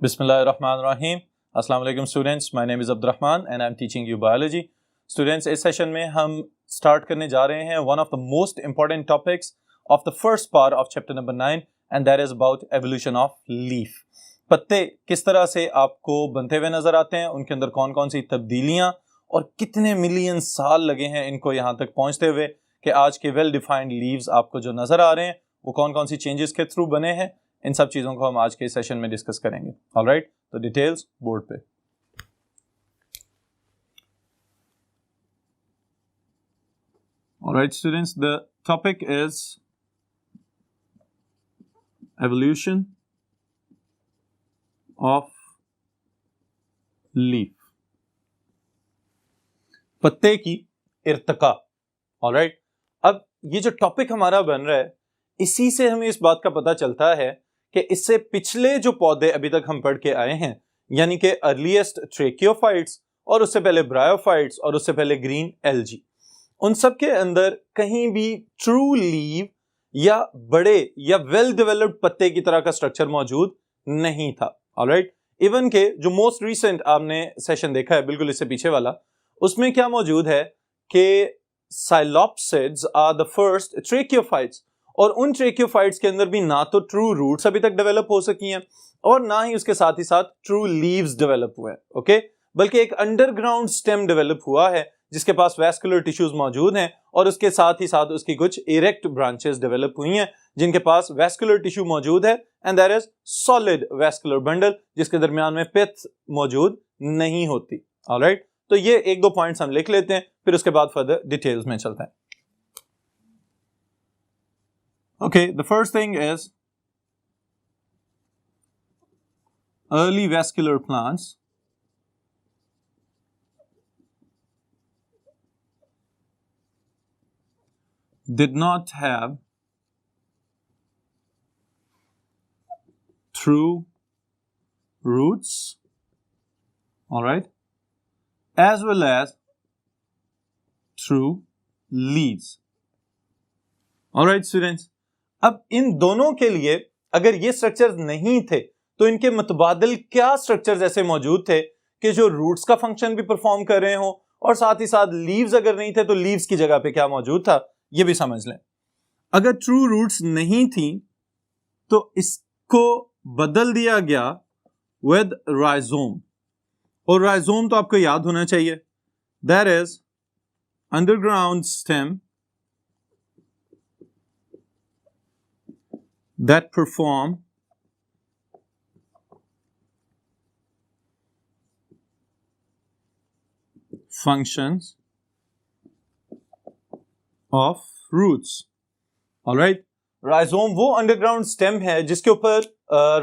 Bismillahirrahmanirrahim. Assalamu alaikum students. My name is Abdurrahman and I'm teaching you biology. Students, इस session में हम start करने जा रहे हैं one of the most important topics of the first part of chapter number 9 and that is about evolution of leaf. पत्ते किस तरह से आपको बनते हुए नजर आते हैं, उनके अंदर कौन कौन सी तब्दीलियां और कितने मिलियन साल लगे हैं इनको यहाँ तक पहुँचते हुए कि आज के वेल डिफाइंड लीव्स आपको जो नजर आ रहे हैं वो कौन कौन सी चेंजेस के थ्रू बने हैं, इन सब चीजों को हम आज के सेशन में डिस्कस करेंगे. ऑलराइट, तो डिटेल्स बोर्ड पे. Alright students, the topic is evolution of leaf, पत्ते की इर्तिका. ऑलराइट, अब ये जो टॉपिक हमारा बन रहा है इसी से हमें इस बात का पता चलता है कि इससे पिछले जो पौधे अभी तक हम पढ़ के आए हैं, यानी कि अर्लीस्ट ट्रेकियोफाइट्स और उससे पहले ब्रायोफाइट्स और उससे पहले ग्रीन एल्गी, उन सब के अंदर कहीं भी ट्रू लीव या बड़े या वेल डेवलप्ड पत्ते की तरह का स्ट्रक्चर मौजूद नहीं था. ऑलराइट, इवन के जो मोस्ट रीसेंट आपने सेशन देखा है बिल्कुल इससे पीछे वाला, उसमें क्या मौजूद है कि साइलोप्सिड्स आर द फर्स्ट ट्रेकियोफाइट्स, और उन ट्रेकियोफाइट्स के अंदर भी ना तो ट्रू रूट्स अभी तक डेवलप हो सकी हैं और ना ही उसके साथ ट्रू लीव्स डेवलप हुए हैं. ओके, बल्कि एक अंडरग्राउंड स्टेम डेवलप हुआ है जिसके पास वैस्कुलर टिश्यूज मौजूद हैं और उसके साथ ही साथ उसकी कुछ इरेक्ट ब्रांचेस डेवलप हुई हैं जिनके पास वैस्कुलर टिश्यू मौजूद है and there is solid vascular bundle जिसके दरमियान में पिथ मौजूद नहीं होती. ऑलराइट, तो ये एक दो पॉइंट्स हम लिख लेते हैं, फिर उसके बाद फर्दर डिटेल्स में चलते हैं. Okay, the first thing is early vascular plants did not have true roots, all right, as well as true leaves. All right, students. अब इन दोनों के लिए अगर ये स्ट्रक्चर्स नहीं थे तो इनके मुतबादिल क्या स्ट्रक्चर्स ऐसे मौजूद थे कि जो रूट्स का फंक्शन भी परफॉर्म कर रहे हो और साथ ही साथ लीव्स अगर नहीं थे तो लीव्स की जगह पे क्या मौजूद था ये भी समझ लें. अगर ट्रू रूट्स नहीं थी तो इसको बदल दिया गया विद राइजोम, और राइजोम तो आपको याद होना चाहिए, that is underground stem that perform functions of roots. Alright, rhizome वो अंडरग्राउंड स्टेम है जिसके ऊपर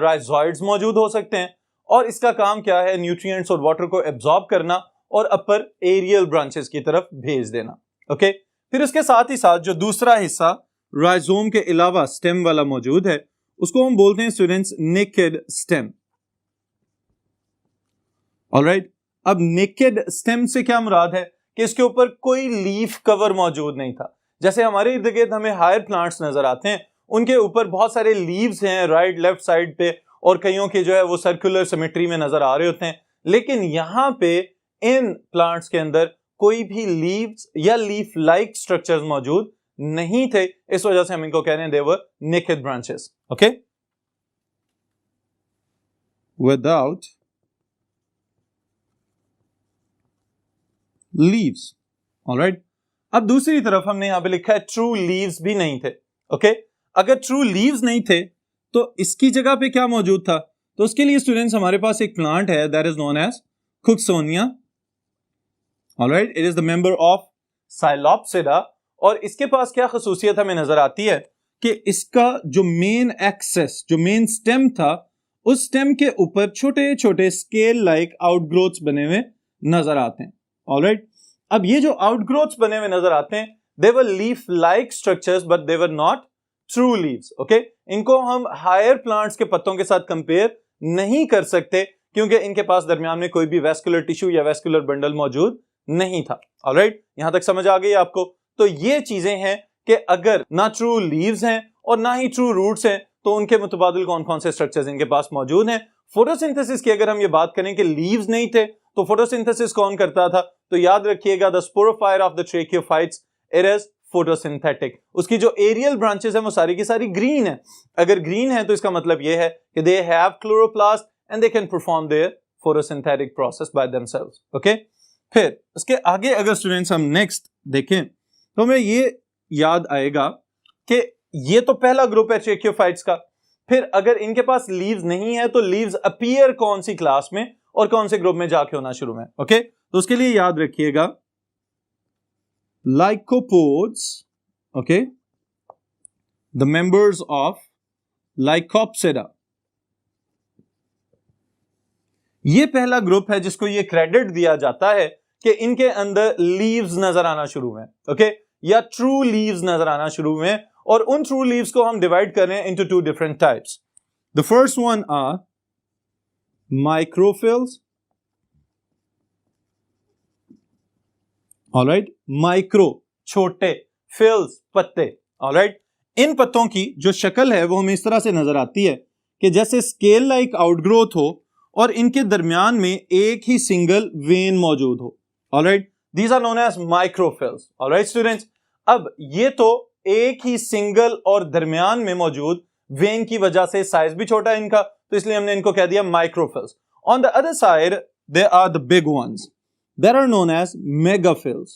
राइजोइड्स मौजूद हो सकते हैं और इसका काम क्या है, न्यूट्रिएंट्स और वाटर को एब्जॉर्ब करना और अपर एरियल ब्रांचेस की तरफ भेज देना. ओके, फिर उसके साथ ही साथ जो दूसरा हिस्सा राइजोम के अलावा स्टेम वाला मौजूद है उसको हम बोलते हैं स्टूडेंट्स नेकेड स्टेम. ऑलराइट, अब नेकेड स्टेम से क्या मुराद है कि इसके ऊपर कोई लीफ कवर मौजूद नहीं था. जैसे हमारे इर्द गिर्द हमें हायर प्लांट्स नजर आते हैं, उनके ऊपर बहुत सारे लीव्स हैं राइट लेफ्ट साइड पे और कईयों के जो है वो सर्कुलर सिमेट्री में नजर आ रहे होते हैं, लेकिन यहां पे इन प्लांट्स के अंदर कोई भी लीव्स या लीफ लाइक स्ट्रक्चर्स मौजूद नहीं थे. इस वजह से हम इनको कह रहे हैं they were naked branches. Okay, without leaves. Alright, अब दूसरी तरफ हमने यहां पे लिखा है ट्रू लीव्स भी नहीं थे. ओके, अगर ट्रू लीव्स नहीं थे तो इसकी जगह पे क्या मौजूद था, तो उसके लिए स्टूडेंट्स हमारे पास एक प्लांट है that is known as Cooksonia. Alright, it is the member of Psilopsida और इसके पास क्या खसूसियत हमें नजर आती है कि इसका जो मेन एक्सेस, जो मेन स्टेम था, उस स्टेम के ऊपर छोटे छोटे स्केल लाइक आउटग्रोथ्स बने हुए नजर आते हैं. ऑलराइट, अब ये जो आउटग्रोथ्स बने हुए नजर आते हैं they were leaf like structures but they were not true leaves. Okay, इनको हम हायर प्लांट्स के पत्तों के साथ कंपेयर नहीं कर सकते क्योंकि इनके पास दरमियान में कोई भी वैस्कुलर टिश्यू या वैस्कुलर बंडल मौजूद नहीं था. ऑलराइट, यहां तक समझ आ गई आपको. तो ये चीजें हैं कि अगर ना ट्रू लीव्स हैं और ना ही ट्रू रूट्स हैं तो उनके मुतबादिल कौन कौन से स्ट्रक्चर्स इनके पास मौजूद हैं. फोटोसिंथेसिस की अगर हम ये बात करें कि लीव्स नहीं थे तो फोटोसिंथेसिस कौन करता था, तो याद रखिएगा the sporophyte of the tracheophytes it is photosynthetic. उसकी जो एरियल ब्रांचेस है वो सारी की सारी ग्रीन है। अगर ग्रीन है तो इसका मतलब ये है कि they have chloroplast and they can perform their photosynthetic process by themselves. Okay, फिर उसके आगे अगर स्टूडेंट्स हम नेक्स्ट देखें तो हमें ये याद आएगा कि ये तो पहला ग्रुप है ट्रेकियोफाइट्स का। फिर अगर इनके पास लीव्स नहीं है तो लीव्स अपीयर कौन सी क्लास में और कौन से ग्रुप में जाके होना शुरू में। ओके, तो उसके लिए याद रखिएगा lycopods, okay, the members of Lycopsida, ये पहला ग्रुप है जिसको ये क्रेडिट दिया जाता है कि इनके अंदर लीव्स नजर आना शुरू में। ओके, या ट्रू लीव्स नजर आना शुरू में, और उन ट्रू लीव्स को हम डिवाइड कर रहे हैं into two different types. The first one are microphylls, alright, micro छोटे, फिल्स पत्ते, ऑलराइट। इन पत्तों की जो शक्ल है वो हमें इस तरह से नजर आती है कि जैसे स्केल लाइक आउटग्रोथ हो और इनके दरमियान में एक ही सिंगल वेन मौजूद हो। Alright, these are known as microphylls. Alright students, अब ये तो एक ही सिंगल और दरमियान में मौजूद वेन की वजह से साइज भी छोटा है इनका, तो इसलिए हमने इनको कह दिया microphylls. On the other side there are the big ones that are known as megaphiles.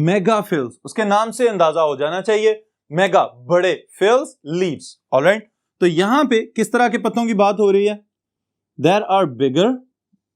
Megaphiles, उसके नाम से अंदाजा हो जाना चाहिए, मेगा बड़े, फिल्स लीव्स। ऑलराइट, तो यहां पे किस तरह के पत्तों की बात हो रही है, there are bigger,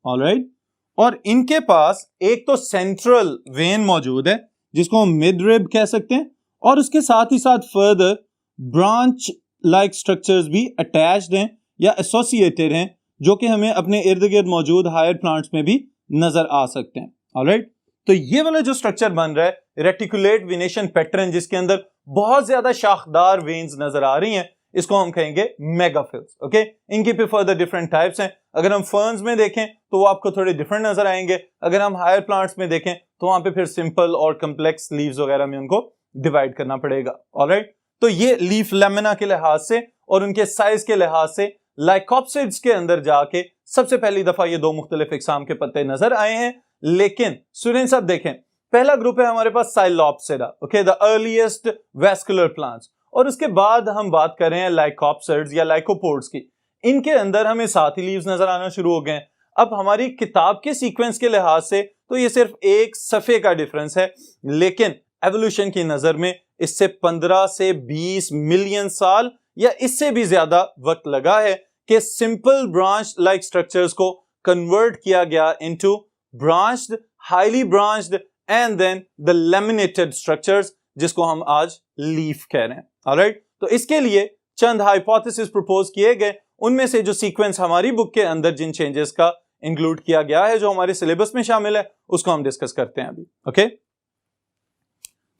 ऑलराइट, और इनके पास एक तो सेंट्रल वेन मौजूद है जिसको हम मिडरिब कह सकते हैं, और उसके साथ ही साथ फर्दर ब्रांच लाइक स्ट्रक्चर्स भी अटैच्ड हैं या एसोसिएटेड हैं, जो कि हमें अपने इर्द गिर्द मौजूद हायर प्लांट्स में भी नजर आ सकते हैं। ऑलराइट, तो ये वाला जो स्ट्रक्चर बन रहा है रेटिकुलेट वेनेशन पैटर्न, जिसके अंदर बहुत ज्यादा शाखदार वेन्स नजर आ रही हैं, इसको हम कहेंगे मेगाफिल्स। ओके, इनकी भी फर्दर डिफरेंट टाइप्स हैं। अगर हम फर्न्स में देखें तो वो आपको थोड़े डिफरेंट नजर आएंगे, अगर हम हायर प्लांट्स में देखें तो वहां पे फिर सिंपल और कम्प्लेक्स लीव्स वगैरह में उनको डिवाइड करना पड़ेगा। ऑलराइट, तो ये लीफ लेमिना के लिहाज से और उनके साइज के लिहाज से लाइकोप्सिड्स के अंदर जाके सबसे पहली दफा ये दो मुख्तलिफ इकसाम के पत्ते नजर आए हैं। लेकिन स्टूडेंट्स अब देखें, पहला ग्रुप है हमारे पास Psilopsida, okay, the earliest vascular plants, और उसके बाद हम बात कर रहे हैं लाइकोप्सिड्स या लाइकोपोड्स की। इनके अंदर हमें 7 ही लीव्स नजर आना शुरू हो गए हैं। अब हमारी किताब के सीक्वेंस के लिहाज से तो ये सिर्फ एक सफे का डिफरेंस है, लेकिन एवोल्यूशन की नजर में इससे 15 से 20 मिलियन साल या इससे भी ज्यादा वक्त लगा है कि सिंपल ब्रांच लाइक स्ट्रक्चर्स को कन्वर्ट किया गया into branched, highly branched and then the laminated structures, जिसको हम आज लीफ कह रहे हैं। ऑलराइट, तो इसके लिए चंद हाइपोथेसिस प्रपोज किए गए, उनमें से जो सीक्वेंस हमारी बुक के अंदर जिन चेंजेस का इंक्लूड किया गया है, जो हमारे सिलेबस में शामिल है, उसको हम डिस्कस करते हैं अभी। Okay,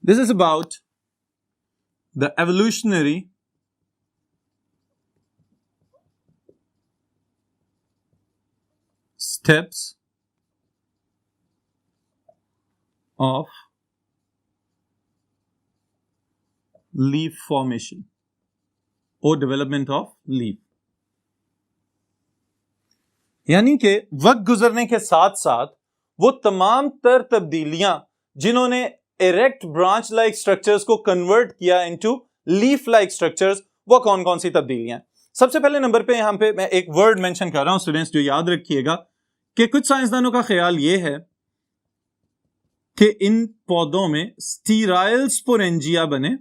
this is about the evolutionary steps of leaf formation or development of leaf। यानी कि वक्त गुजरने के साथ साथ वो तमाम तर तब्दीलियां जिन्होंने इरेक्ट ब्रांच लाइक स्ट्रक्चर्स को कन्वर्ट किया इनटू लीफ लाइक स्ट्रक्चर्स, वो कौन कौन सी तब्दीलियां। सबसे पहले नंबर पे यहां पे मैं एक वर्ड मेंशन कर रहा हूं स्टूडेंट्स, जो याद रखिएगा कि कुछ साइंसदानों का ख्याल यह है कि इन पौधों में स्टीराइल स्पोरेंजिया बने।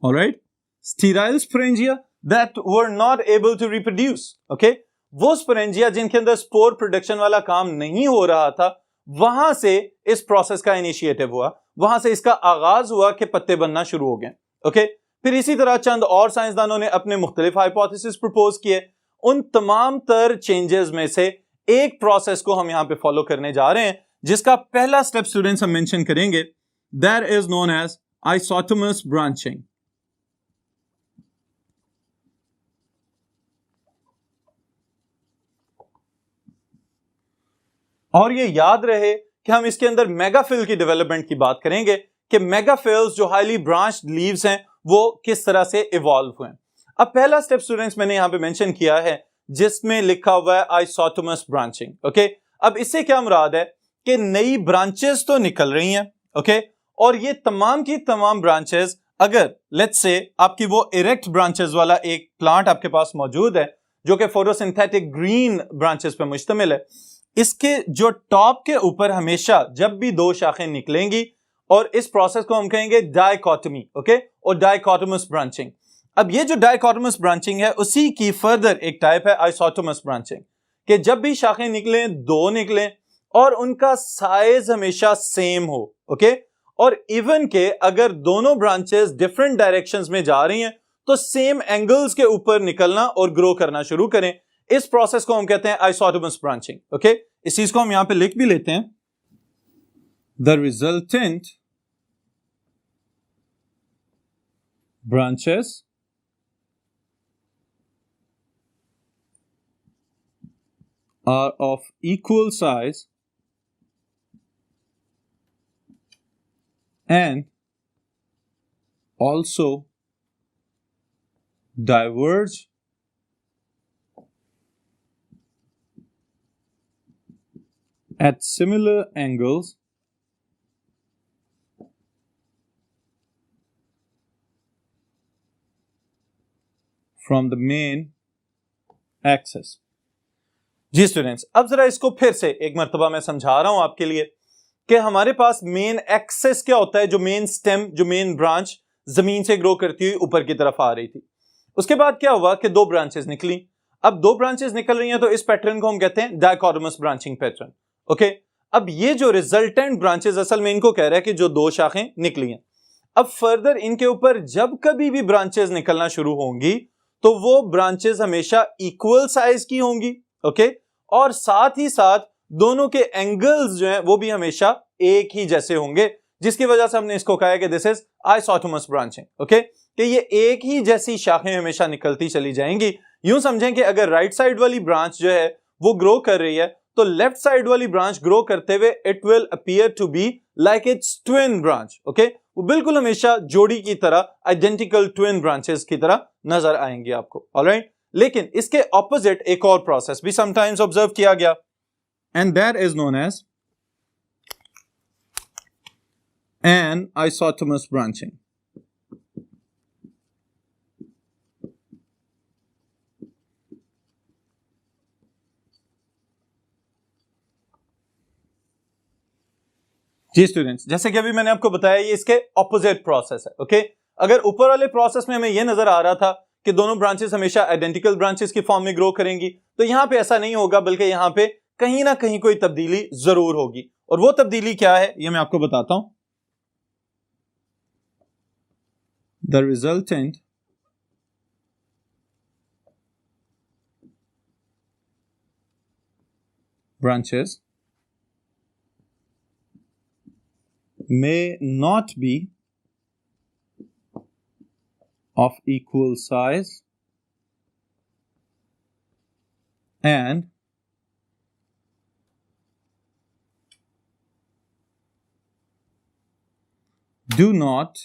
Alright, sterile sporangia that were not able to reproduce. Okay, वो स्पोरेंजिया जिनके अंदर स्पोर प्रोडक्शन वाला काम नहीं हो रहा था, वहां से इस प्रोसेस का इनिशिएटिव हुआ, वहां से इसका आगाज हुआ कि पत्ते बनना शुरू हो गए। ओके, फिर इसी तरह चंद और साइंसदानों ने अपने मुख्तलिफ हाइपोथेसिस प्रपोज किए। उन तमाम तर चेंजेस में से एक प्रोसेस को हम यहां पे फॉलो करने जा रहे हैं, जिसका पहला स्टेप स्टूडेंट्स हम मेंशन करेंगे, that is known as isotomous branching. और ये याद रहे कि हम इसके अंदर मेगाफिल की डेवलपमेंट की बात करेंगे कि मेगाफिल्स जो हाईली ब्रांच्ड लीव्स हैं वो किस तरह से इवॉल्व हुए। अब पहला स्टेप स्टूडेंट्स मैंने यहां पे मेंशन किया है जिसमें लिखा हुआ है आइसोटोमस ब्रांचिंग। ओके, अब इससे क्या मुराद है कि नई ब्रांचेस तो निकल रही हैं, ओके, और ये तमाम की तमाम ब्रांचेस, अगर लेट्स से आपकी वो इरेक्ट ब्रांचेस वाला एक प्लांट आपके पास मौजूद है जो कि फोटोसिंथेटिक ग्रीन ब्रांचेस पे मुश्तमिल है, इसके जो टॉप के ऊपर हमेशा जब भी दो शाखें निकलेंगी और इस प्रोसेस को हम कहेंगे डाइकोटमी, ओके, और डाइकोटोमस ब्रांचिंग। अब ये जो डाइकोटोमस ब्रांचिंग है उसी की फर्दर एक टाइप है आइसोटोमस ब्रांचिंग, कि जब भी शाखें निकलें, दो निकलें और उनका साइज हमेशा सेम हो, ओके, और इवन के अगर दोनों ब्रांचेस डिफरेंट डायरेक्शंस में जा रही हैं तो सेम एंगल्स के ऊपर निकलना और ग्रो करना शुरू करें। इस प्रोसेस को हम कहते हैं आइसोटोमस ब्रांचिंग। ओके, इस चीज को हम यहां पे लिख भी लेते हैं, the resultant branches are of equal size and also diverge at similar angles from the main axis। जी स्टूडेंट्स, अब जरा इसको फिर से एक मर्तबा मैं समझा रहा हूं आपके लिए कि हमारे पास मेन एक्सेस क्या होता है, जो मेन स्टेम, जो मेन ब्रांच जमीन से ग्रो करती हुई ऊपर की तरफ आ रही थी। उसके बाद क्या हुआ कि दो ब्रांचेस निकली। अब दो ब्रांचेस निकल रही हैं तो इस पैटर्न को हम कहते हैं डाइकोटोमस ब्रांचिंग पैटर्न। ओके, अब ये जो रिजल्टेंट ब्रांचेस असल में इनको कह रहा है कि जो दो शाखें निकली हैं, अब फर्दर इनके ऊपर जब कभी भी ब्रांचेस निकलना शुरू होंगी तो वो ब्रांचेस हमेशा इक्वल साइज की होंगी, ओके, और साथ ही साथ दोनों के एंगल्स जो हैं वो भी हमेशा एक ही जैसे होंगे, जिसकी वजह से हमने इसको कहा है कि दिस इज आइसोटोमस ब्रांचिंग। ओके, कि ये एक ही जैसी शाखें हमेशा निकलती चली जाएंगी। यूं समझें कि अगर राइट साइड वाली ब्रांच जो है वो ग्रो कर रही है तो लेफ्ट साइड वाली ब्रांच ग्रो करते हुए it will appear to be like its twin branch. Okay, वो बिल्कुल हमेशा जोड़ी की तरह, आइडेंटिकल ट्विन ब्रांचेस की तरह नजर आएंगी आपको। ऑलराइट, लेकिन इसके ऑपोजिट एक और प्रोसेस भी समटाइम्स ऑब्जर्व किया गया, and that is known as anisotomous branching. जी स्टूडेंट्स, जैसे कि अभी मैंने आपको बताया ये इसके ऑपोजिट प्रोसेस है। ओके, अगर ऊपर वाले प्रोसेस में हमें यह नजर आ रहा था कि दोनों ब्रांचेस हमेशा आइडेंटिकल ब्रांचेस की फॉर्म में ग्रो करेंगी, तो यहां पे ऐसा नहीं होगा, बल्कि यहां पे कहीं ना कहीं कोई तब्दीली जरूर होगी। और वो तब्दीली क्या है ये मैं आपको बताता हूं। The resultant branches may not be of equal size and do not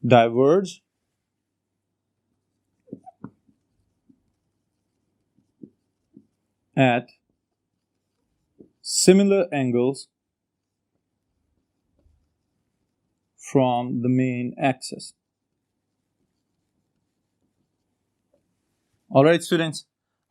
diverge at similar angles from the main axis. Alright students,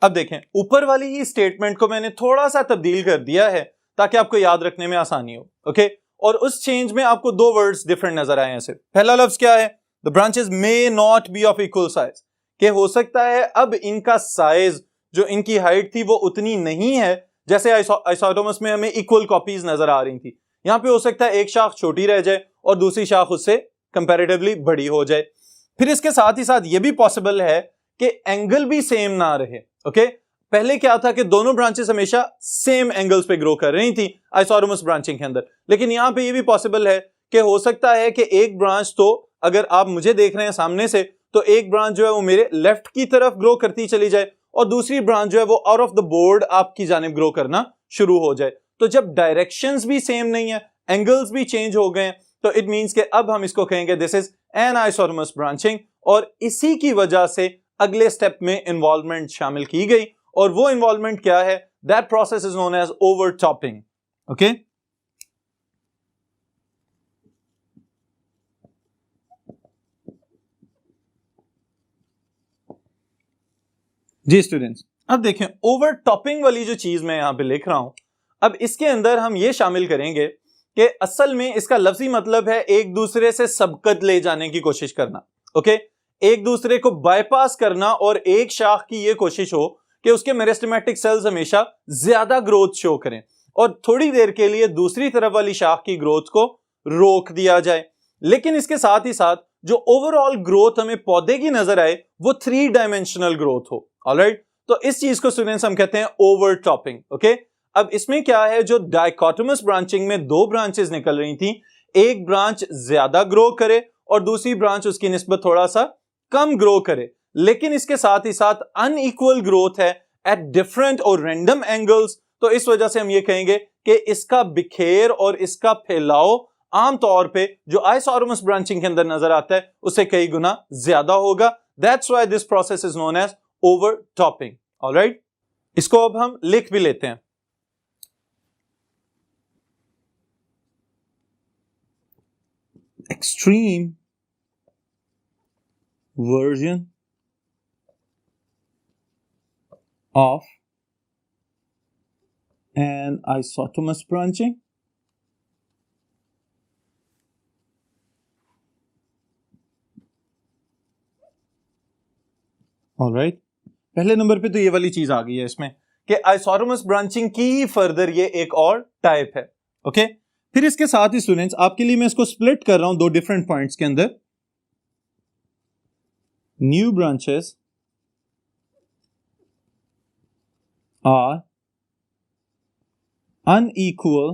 अब देखें ऊपर वाली ही स्टेटमेंट को मैंने थोड़ा सा तब्दील कर दिया है ताकि आपको याद रखने में आसानी हो। ओके, और उस चेंज में आपको दो वर्ड्स डिफरेंट नजर आए हैं सिर्फ। पहला लफ्ज क्या है? The branches may not be of equal size, कि हो सकता है अब इनका साइज, जो इनकी हाइट थी वो उतनी नहीं है जैसे आइसोटोमस में हमें इक्वल कॉपीज नजर आ रही थी। यहां पे हो सकता है एक शाख छोटी रह जाए और दूसरी शाख उससे कंपैरेटिवली बड़ी हो जाए। फिर इसके साथ ही साथ ये भी पॉसिबल है कि एंगल भी सेम ना रहे। ओके, पहले क्या था कि दोनों ब्रांचेस हमेशा सेम एंगल्स पे ग्रो कर रही थी आइसोटोमस ब्रांचिंग के अंदर, लेकिन यहां पे ये भी पॉसिबल है कि हो सकता है कि एक ब्रांच, तो अगर आप मुझे देख रहे हैं सामने से, तो एक ब्रांच जो है वो मेरे लेफ्ट की तरफ ग्रो करती चली जाए और दूसरी ब्रांच जो है वो आउट ऑफ द बोर्ड आपकी जानिब ग्रो करना शुरू हो जाए। तो जब डायरेक्शंस भी सेम नहीं है, एंगल्स भी चेंज हो गए, तो इट मींस कि अब हम इसको कहेंगे दिस इज एन आइसोटोमस ब्रांचिंग, और इसी की वजह से अगले स्टेप में इन्वॉल्वमेंट शामिल की गई, और वो इन्वॉल्वमेंट क्या है? That process is known as overtopping. Okay, जी स्टूडेंट्स, अब देखें ओवरटॉपिंग वाली जो चीज मैं यहां पे लिख रहा हूं, अब इसके अंदर हम ये शामिल करेंगे कि असल में इसका लफ्जी मतलब है एक दूसरे से सबकत ले जाने की कोशिश करना। ओके, एक दूसरे को बाईपास करना, और एक शाख की ये कोशिश हो कि उसके मेरिस्टेमेटिक सेल्स हमेशा ज्यादा ग्रोथ शो करें, और थोड़ी देर के लिए दूसरी तरफ वाली शाख की ग्रोथ को रोक दिया जाए। लेकिन इसके साथ ही साथ जो ओवरऑल ग्रोथ हमें पौधे की नजर आए वो 3 डायमेंशनल ग्रोथ हो। ऑलराइट, तो इस चीज को स्टूडेंट्स हम कहते हैं ओवरटॉपिंग। ओके, अब इसमें क्या है, जो डाइकोटोमस ब्रांचिंग में 2 ब्रांचेस निकल रही थी, एक ब्रांच ज्यादा ग्रो करे और दूसरी ब्रांच उसकी निस्बत थोड़ा सा कम ग्रो करे, लेकिन इसके साथ ही साथ अनइक्वल ग्रोथ है एट डिफरेंट और रैंडम एंगल्स। तो इस वजह से हम ये कहेंगे कि इसका बिखेर और इसका फैलाव आमतौर पे जो आइसोटोमस ब्रांचिंग के अंदर नजर आता है उससे कई गुना ज्यादा होगा। That's why this process is known as overtopping. Alright, इसको अब हम लिख भी लेते हैं। Extreme version of an isotomous branching alright, पहले नंबर पे तो ये वाली चीज आ गई है इसमें कि आइसोटोमस ब्रांचिंग की ही फर्दर ये एक और टाइप है। ओके, फिर इसके साथ ही स्टूडेंट्स आपके लिए मैं इसको स्प्लिट कर रहा हूं 2 डिफरेंट पॉइंट्स के अंदर। New branches are unequal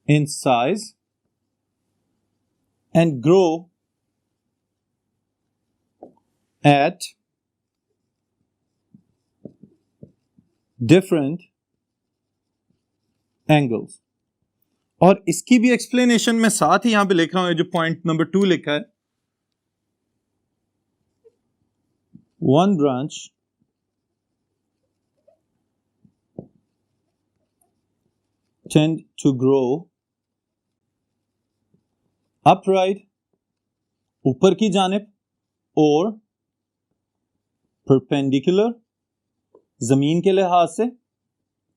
in size and grow at different angles। और इसकी भी एक्सप्लेनेशन मैं साथ ही यहां पे लिख रहा हूं, जो पॉइंट नंबर 2 लिखा है, one branch tend to grow upright ऊपर की जानिब और perpendicular जमीन के लिहाज से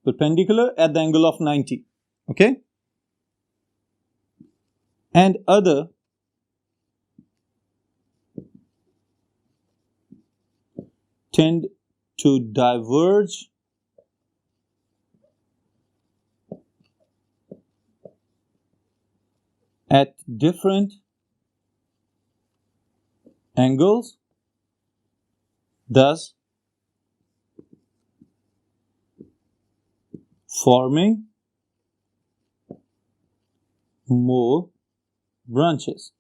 perpendicular at the angle of 90। okay, and other tend to diverge at different angles, thus forming more branches।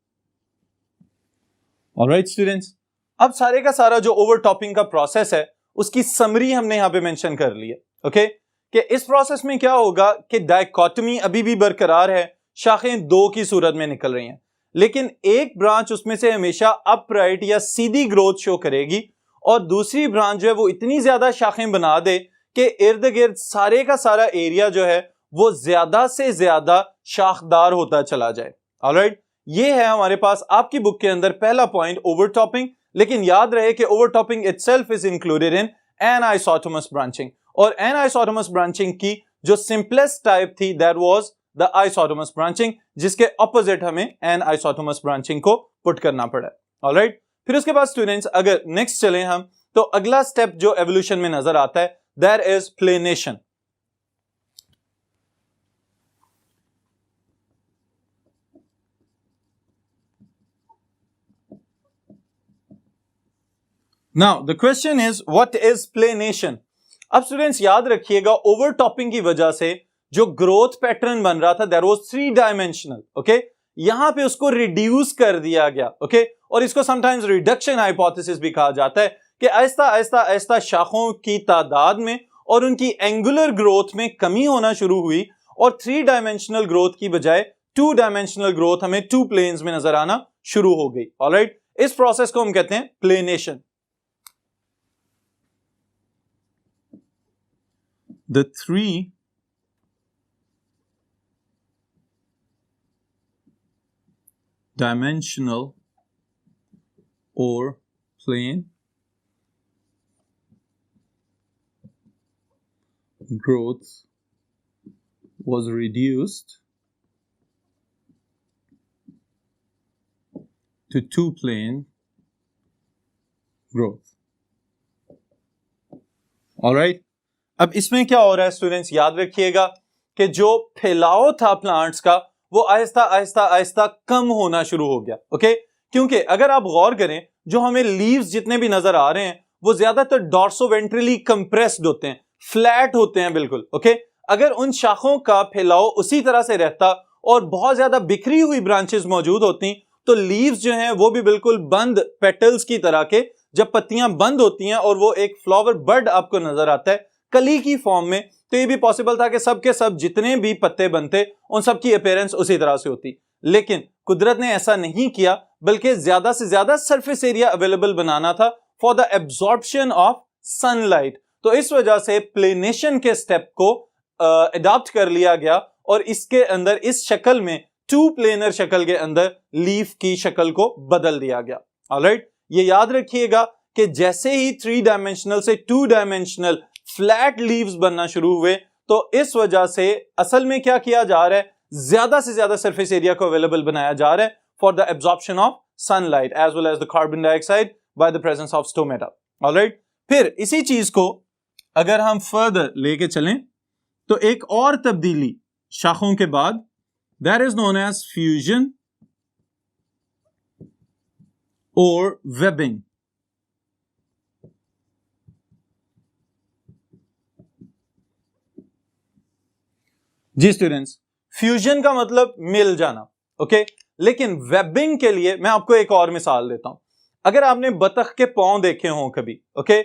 Alright students, अब सारे का सारा जो ओवरटॉपिंग का प्रोसेस है उसकी समरी हमने यहां पे मेंशन कर ली है। ओके, कि इस प्रोसेस में क्या होगा कि डाइकोटमी अभी भी बरकरार है, शाखें 2 की सूरत में निकल रही हैं, लेकिन एक ब्रांच उसमें से हमेशा अपराइट या सीधी ग्रोथ शो करेगी, और दूसरी ब्रांच जो है वो इतनी ज्यादा शाखें बना दे कि इर्द गिर्द सारे का सारा एरिया जो है वो ज्यादा से ज्यादा शाखदार होता चला जाए। ऑलराइट, ये है हमारे पास आपकी बुक के अंदर पहला पॉइंट ओवरटॉपिंग। लेकिन याद रहे कि overtopping itself is included in anisotomous branching, और एनाइसोटोमस ब्रांचिंग की जो सिंपलेस्ट टाइप थी that was the isotomous branching, जिसके ऑपोजिट हमें एनाइसोटोमस ब्रांचिंग को पुट करना पड़ा। ऑलराइट, फिर उसके बाद स्टूडेंट्स अगर नेक्स्ट चलें हम, तो अगला स्टेप जो एवोल्यूशन में नजर आता है that is planation. Now the question is what is planation. अब स्टूडेंट्स याद रखिएगा, ओवरटॉपिंग की वजह से जो ग्रोथ पैटर्न बन रहा था दैट वाज 3 डायमेंशनल। ओके, यहां पे उसको रिड्यूस कर दिया गया। ओके, और इसको समटाइम्स रिडक्शन हाइपोथेसिस भी कहा जाता है कि आहिस्ता आहिस्ता आहिस्ता शाखों की तादाद में और उनकी एंगुलर ग्रोथ में कमी होना शुरू हुई और 3 डायमेंशनल ग्रोथ की बजाय 2 डायमेंशनल ग्रोथ हमें 2 प्लेन्स में नजर आना शुरू हो गई। ऑलराइट, इस प्रोसेस को हम कहते हैं planation. The 3 dimensional or plane growth was reduced to 2 plane growth. Alright, अब इसमें क्या हो रहा है स्टूडेंट्स, याद रखिएगा कि जो फैलाव था प्लांट्स का वो आहिस्ता आहिस्ता आहिस्ता कम होना शुरू हो गया। ओके, क्योंकि अगर आप गौर करें जो हमें लीव्स जितने भी नजर आ रहे हैं वो ज्यादातर डॉर्सोवेंट्रली कंप्रेस्ड होते हैं, फ्लैट होते हैं बिल्कुल। ओके, अगर उन शाखों का फैलाव उसी तरह से रहता और बहुत ज्यादा बिखरी हुई ब्रांचेस मौजूद होती तो लीव्स जो हैं वो भी बिल्कुल बंद पेटल्स की तरह के, जब पत्तियां बंद होती हैं और वो एक फ्लावर बर्ड आपको नजर आता है कली की फॉर्म में, तो ये भी पॉसिबल था कि सब के सब जितने भी पत्ते बनते उन सब की अपीयरेंस उसी तरह से होती। लेकिन कुदरत ने ऐसा नहीं किया, बल्कि ज्यादा से ज्यादा सरफेस एरिया अवेलेबल बनाना था for the absorption of sunlight. तो इस वजह से प्लेनेशन के स्टेप को अडॉप्ट कर लिया गया और इसके अंदर इस शक्ल में 2 प्लेनर शक्ल के अंदर लीफ की शक्ल को बदल दिया गया। ऑलराइट, ये याद रखिएगा कि जैसे ही 3 डायमेंशनल से 2 डायमेंशनल फ्लैट लीव्स बनना शुरू हुए तो इस वजह से असल में क्या किया जा रहा है, ज्यादा से ज्यादा सरफेस एरिया को अवेलेबल बनाया जा रहा है for the absorption of sunlight as well as the carbon dioxide by the presence of stomata. Alright, फिर इसी चीज को अगर हम फर्दर लेके चलें तो एक और तब्दीली शाखों के बाद, that is known as fusion और वेबिंग। जी स्टूडेंट्स, फ्यूजन का मतलब मिल जाना। ओके, लेकिन वेबिंग के लिए मैं आपको एक और मिसाल देता हूं। अगर आपने बतख के पांव देखे हों कभी, ओके,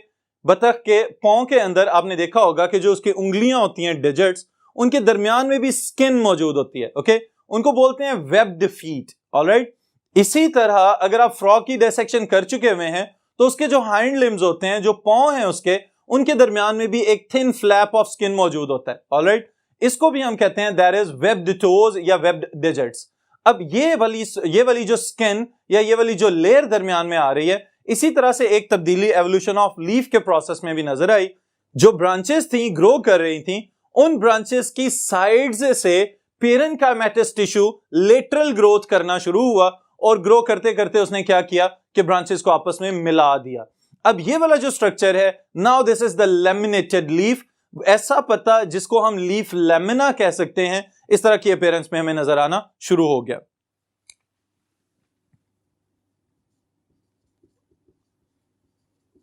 बतख के पांव के अंदर आपने देखा होगा कि जो उसकी उंगलियां होती हैं, डिजिट्स, उनके दरमियान में भी स्किन मौजूद होती है। ओके, उनको बोलते हैं वेब्ड फीट। ऑलराइट, इसी तरह अगर आप फ्रॉग की डिसेक्शन कर चुके हुए हैं तो उसके जो हाइंड लिम्स होते हैं, जो पांव हैं उसके, उनके दरमियान में भी एक थिन फ्लैप ऑफ स्किन मौजूद होता है। ऑलराइट, इसको भी हम कहते हैं दैट इज वेब्ड टोज या वेब्ड डिजिट्स। अब ये वाली जो स्किन या ये वाली जो लेयर दरमियान में आ रही है, इसी तरह से एक तब्दीली एवोल्यूशन ऑफ लीफ के प्रोसेस में भी नजर आई। जो ब्रांचेस थी ग्रो कर रही थी, उन ब्रांचेस की साइड्स से पेरेन्काइमेटस टिश्यू लेटरल ग्रोथ करना शुरू हुआ और ग्रो करते करते उसने क्या किया कि ब्रांचेस को आपस में मिला दिया। अब ये वाला जो स्ट्रक्चर है, now this is the laminated leaf. ऐसा पत्ता जिसको हम लीफ लैमिना कह सकते हैं, इस तरह की अपीयरेंस में हमें नजर आना शुरू हो गया।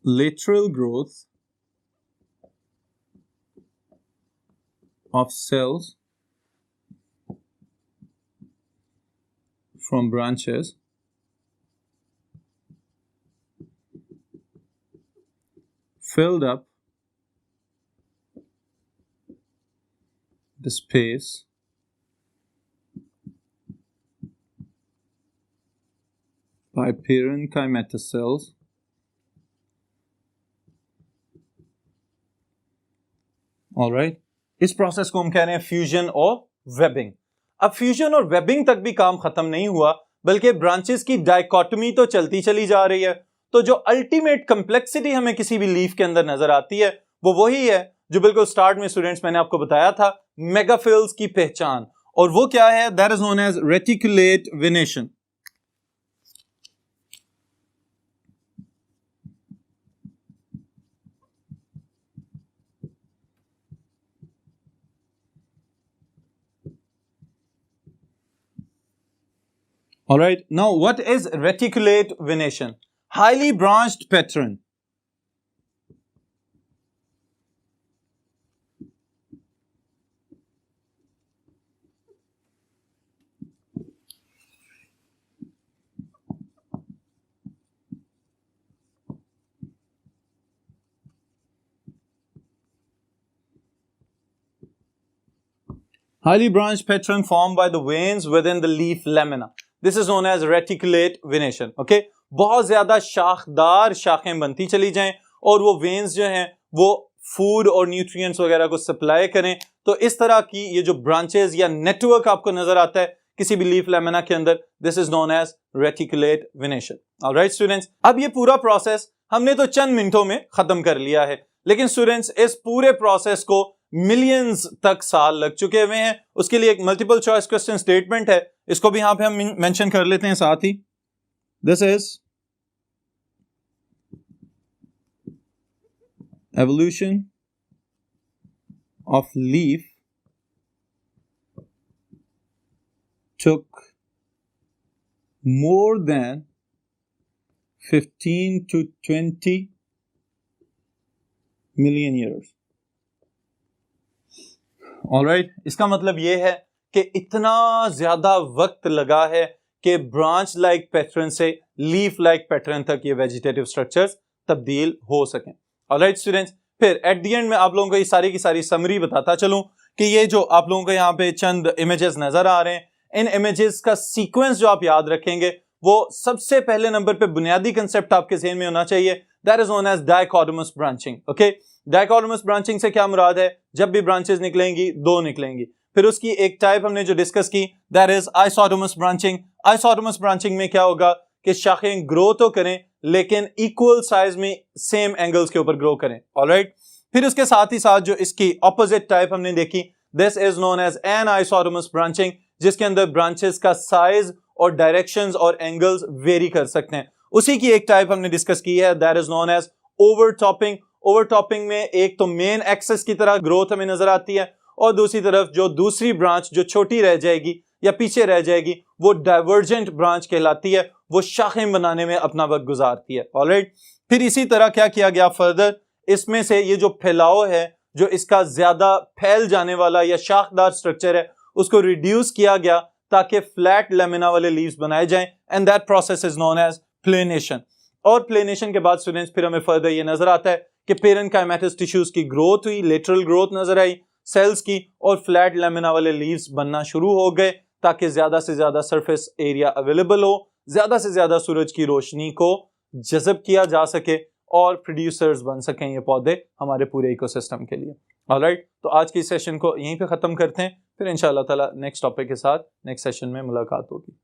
Lateral growth of cells from branches filled up the space by parenchymatous cells alright, इस प्रोसेस को हम कह रहे हैं फ्यूजन और वेबिंग। अब फ्यूजन और वेबिंग तक भी काम खत्म नहीं हुआ, बल्कि ब्रांचेस की डाइकोटमी तो चलती चली जा रही है। तो जो अल्टीमेट कंप्लेक्सिटी हमें किसी भी लीफ के अंदर नजर आती है वो वही है जो बिल्कुल स्टार्ट में स्टूडेंट्स मैंने आपको बताया था, मेगाफिल्स की पहचान। और वो क्या है, that is known as reticulate venation. All right, now what is reticulate venation? Highly branched pattern. highly branched pattern formed by the veins within the leaf lamina. This is known as reticulate venation. Okay, बहुत ज्यादा शाखदार शाखें बनती चली जाएं और वो veins जो हैं वो फूड और न्यूट्रिएंट्स वगैरह को सप्लाई करें। तो इस तरह की ये जो ब्रांचेस या नेटवर्क आपको नजर आता है किसी भी लीफ लैमिना के अंदर, this is known as reticulate venation. Alright students, अब ये पूरा प्रोसेस हमने तो चंद मिनटों में खत्म कर लिया है, लेकिन स्टूडेंट्स इस पूरे प्रोसेस को मिलियंस तक साल लग चुके हुए हैं। उसके लिए एक मल्टीपल चॉइस क्वेश्चन स्टेटमेंट है, इसको भी यहां पे हम मेंशन कर लेते हैं साथ ही। This is evolution of leaf took more than 15 to 20 million years. Alright, इसका मतलब ये है कि इतना ज्यादा वक्त लगा है कि ब्रांच लाइक पैटर्न से लीफ लाइक पैटर्न तक ये वेजिटेटिव स्ट्रक्चर्स तब्दील हो सकें। ऑलराइट स्टूडेंट्स, फिर एट द एंड में आप लोगों को ये सारी की सारी समरी बताता चलूं कि ये जो आप लोगों को यहाँ पे चंद इमेजेस नजर आ रहे हैं, इन इमेजेस का सीक्वेंस जो आप याद रखेंगे वो सबसे पहले नंबर पे बुनियादी कंसेप्ट आपके ज़हन में होना चाहिए, that is known as dichotomous branching. Okay, dichotomous branching से क्या मुराद है? जब भी ब्रांचेस निकलेंगी दो निकलेंगी। फिर उसकी एक टाइप हमने जो डिस्कस की दैट इज आइसोटोमस ब्रांचिंग। आइसोटोमस ब्रांचिंग में क्या होगा कि शाखें ग्रो तो करें लेकिन इक्वल साइज में सेम एंगल्स के ऊपर ग्रो करें। ऑलराइट, फिर उसके साथ ही साथ जो इसकी ऑपोजिट टाइप हमने देखी, this is known as anisotomous branching, जिसके अंदर ब्रांचेस का साइज और डायरेक्शंस और एंगल्स वेरी कर सकते हैं। उसी की एक टाइप हमने डिस्कस की है, दैट इज नोन एज ओवरटॉपिंग। ओवरटॉपिंग में एक तो मेन एक्सेस की तरह ग्रोथ हमें नजर आती है और दूसरी तरफ जो दूसरी ब्रांच जो छोटी रह जाएगी या पीछे रह जाएगी वो डाइवर्जेंट ब्रांच कहलाती है, वो शाखें बनाने में अपना वक्त गुजारती है। ऑलराइट, फिर इसी तरह क्या किया गया फर्दर, इसमें से ये जो फैलाव है, जो इसका ज्यादा फैल जाने वाला या शाखदार स्ट्रक्चर है, उसको रिड्यूस किया गया ताकि फ्लैट लेमिना वाले लीव्स बनाए जाएं, and that process is known as planation. और प्लेनेशन के बाद स्टूडेंट्स फिर हमें फर्दर ये नजर आता है कि पेरेन्काइमेटस टिश्यूज की ग्रोथ हुई, लेटरल ग्रोथ नजर आई सेल्स की, और फ्लैट लेमिना वाले लीव्स बनना शुरू हो गए ताकि ज्यादा से ज्यादा सरफेस एरिया अवेलेबल हो, ज्यादा से ज्यादा सूरज की रोशनी को जज़ब किया जा सके और प्रोड्यूसर्स बन सकें ये पौधे हमारे पूरे इकोसिस्टम के लिए। ऑलराइट, तो आज की सेशन को यहीं पे खत्म करते हैं, फिर इंशाअल्लाह ताला नेक्स्ट टॉपिक के साथ नेक्स्ट सेशन में मुलाकात होगी।